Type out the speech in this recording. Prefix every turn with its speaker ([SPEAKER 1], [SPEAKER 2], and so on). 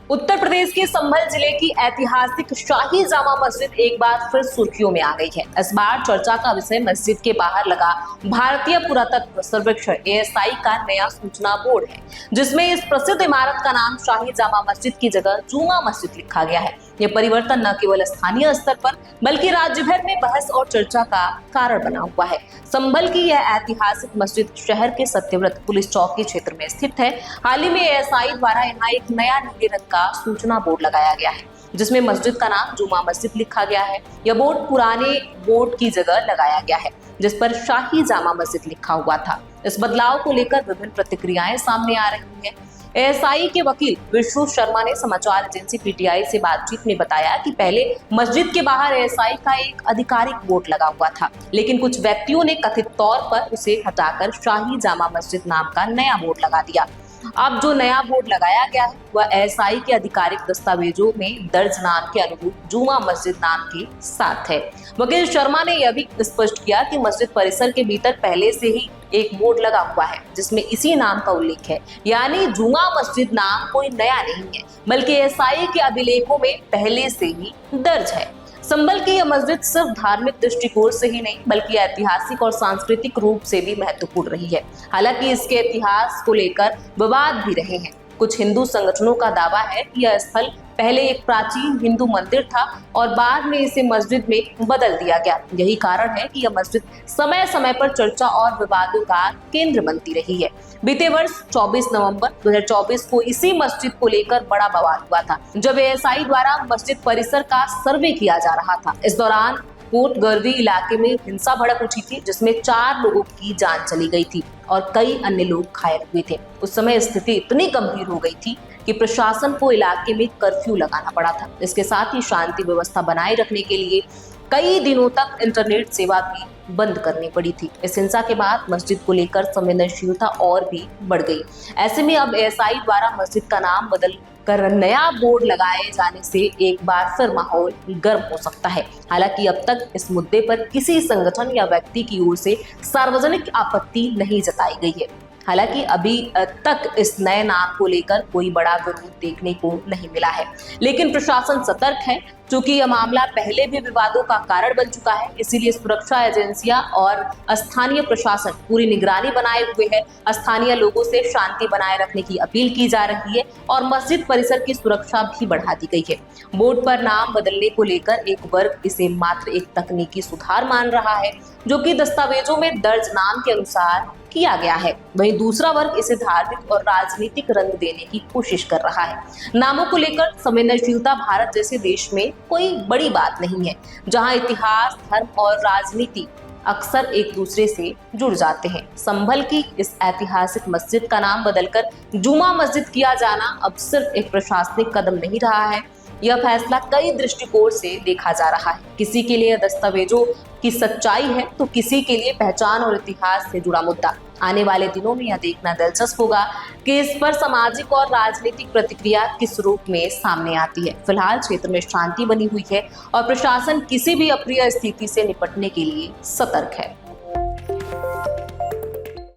[SPEAKER 1] उत्तर प्रदेश के संभल जिले की ऐतिहासिक शाही जामा मस्जिद एक बार फिर सुर्खियों में आ गई है। इस बार चर्चा का विषय मस्जिद के बाहर लगा भारतीय पुरातत्व सर्वेक्षण ASI का नया सूचना बोर्ड है, जिसमें इस प्रसिद्ध इमारत का नाम शाही जामा मस्जिद की जगह जुमा मस्जिद लिखा गया है। यह परिवर्तन न केवल स्थानीय स्तर पर बल्कि राज्य भर में बहस और चर्चा का कारण बना हुआ है। संभल की यह ऐतिहासिक मस्जिद शहर के सत्यव्रत पुलिस चौकी क्षेत्र में स्थित है। हाल ही में ASI द्वारा यहाँ एक नया नीले रंग का सूचना बोर्ड लगाया गया है, जिसमें मस्जिद का नाम जुमा मस्जिद लिखा गया है। यह बोर्ड पुराने बोर्ड की जगह लगाया गया है, जिस पर शाही जामा मस्जिद लिखा हुआ था। इस बदलाव को लेकर विभिन्न प्रतिक्रियाएं सामने आ रही हैं। ASI के वकील विष्णु शर्मा ने समाचार एजेंसी PTI से बातचीत में बताया कि पहले मस्जिद के बाहर ASI का एक आधिकारिक बोर्ड लगा हुआ था, लेकिन कुछ व्यक्तियों ने कथित तौर पर उसे हटाकर शाही जामा मस्जिद नाम का नया बोर्ड लगा दिया। अब जो नया बोर्ड लगाया गया है वह ASI के आधिकारिक दस्तावेजों में दर्ज नाम के अनुरूप जुमा मस्जिद नाम के साथ है। वकील शर्मा ने यह भी स्पष्ट किया कि मस्जिद परिसर के भीतर पहले से ही एक बोर्ड लगा हुआ है, जिसमें इसी नाम का उल्लेख है, यानी जुमा मस्जिद नाम कोई नया नहीं है, बल्कि ASI के अभिलेखों में पहले से ही दर्ज है। संभल की यह मस्जिद सिर्फ धार्मिक दृष्टिकोण से ही नहीं बल्कि ऐतिहासिक और सांस्कृतिक रूप से भी महत्वपूर्ण रही है। हालांकि इसके इतिहास को लेकर विवाद भी रहे हैं। कुछ हिंदू संगठनों का दावा है कि यह स्थल पहले एक प्राचीन हिंदू मंदिर था और बाद में इसे मस्जिद में बदल दिया गया। यही कारण है कि यह मस्जिद समय समय पर चर्चा और विवादों का केंद्र बनती रही है। बीते वर्ष 24 नवंबर 2024 को इसी मस्जिद को लेकर बड़ा बवाल हुआ था, जब ASI द्वारा मस्जिद परिसर का सर्वे किया जा रहा था। इस दौरान कोट गरवी इलाके में हिंसा भड़क उठी थी, जिसमें 4 लोगों की जान चली गई थी और कई अन्य लोग घायल हुए थे। उस समय स्थिति इतनी गंभीर हो गई थी कि प्रशासन को इलाके में कर्फ्यू लगाना पड़ा था। इसके साथ ही शांति व्यवस्था बनाए रखने के लिए कई दिनों तक इंटरनेट सेवा भी बंद करनी पड़ी थी। इस हिंसा के बाद मस्जिद को लेकर संवेदनशीलता और भी बढ़ गई। ऐसे में अब ASI द्वारा मस्जिद का नाम बदल कर नया बोर्ड लगाए जाने से एक बार फिर माहौल गर्म हो सकता है। हालांकि अब तक इस मुद्दे पर किसी संगठन या व्यक्ति की ओर से सार्वजनिक आपत्ति नहीं जताई गई है। हालांकि अभी तक इस नए नाम को लेकर कोई बड़ा विरोध देखने को नहीं मिला है, लेकिन प्रशासन सतर्क है। चूंकि यह मामला पहले भी विवादों का कारण बन चुका है, इसीलिए सुरक्षा एजेंसियां और स्थानीय प्रशासन पूरी निगरानी बनाए हुए है। स्थानीय लोगों से शांति बनाए रखने की अपील की जा रही है और मस्जिद परिसर की सुरक्षा भी बढ़ा दी गई है। बोर्ड पर नाम बदलने को लेकर एक वर्ग इसे मात्र एक तकनीकी सुधार मान रहा है, जो कि दस्तावेजों में दर्ज नाम के अनुसार किया गया है। वहीं दूसरा वर्ग इसे धार्मिक और राजनीतिक रंग देने की कोशिश कर रहा है। नामों को लेकर संवेदनशीलता भारत जैसे देश में कोई बड़ी बात नहीं है, जहां इतिहास, धर्म और राजनीति अक्सर एक दूसरे से जुड़ जाते हैं। संभल की इस ऐतिहासिक मस्जिद का नाम बदलकर जुमा मस्जिद किया जाना अब सिर्फ एक प्रशासनिक कदम नहीं रहा है, यह फैसला कई दृष्टिकोण से देखा जा रहा है। किसी के लिए दस्तावेजों की सच्चाई है तो किसी के लिए पहचान और इतिहास से जुड़ा मुद्दा। आने वाले दिनों में यह देखना दिलचस्प होगा कि इस पर सामाजिक और राजनीतिक प्रतिक्रिया किस रूप में सामने आती है। फिलहाल क्षेत्र में शांति बनी हुई है और प्रशासन किसी भी अप्रिय स्थिति से निपटने के लिए सतर्क है।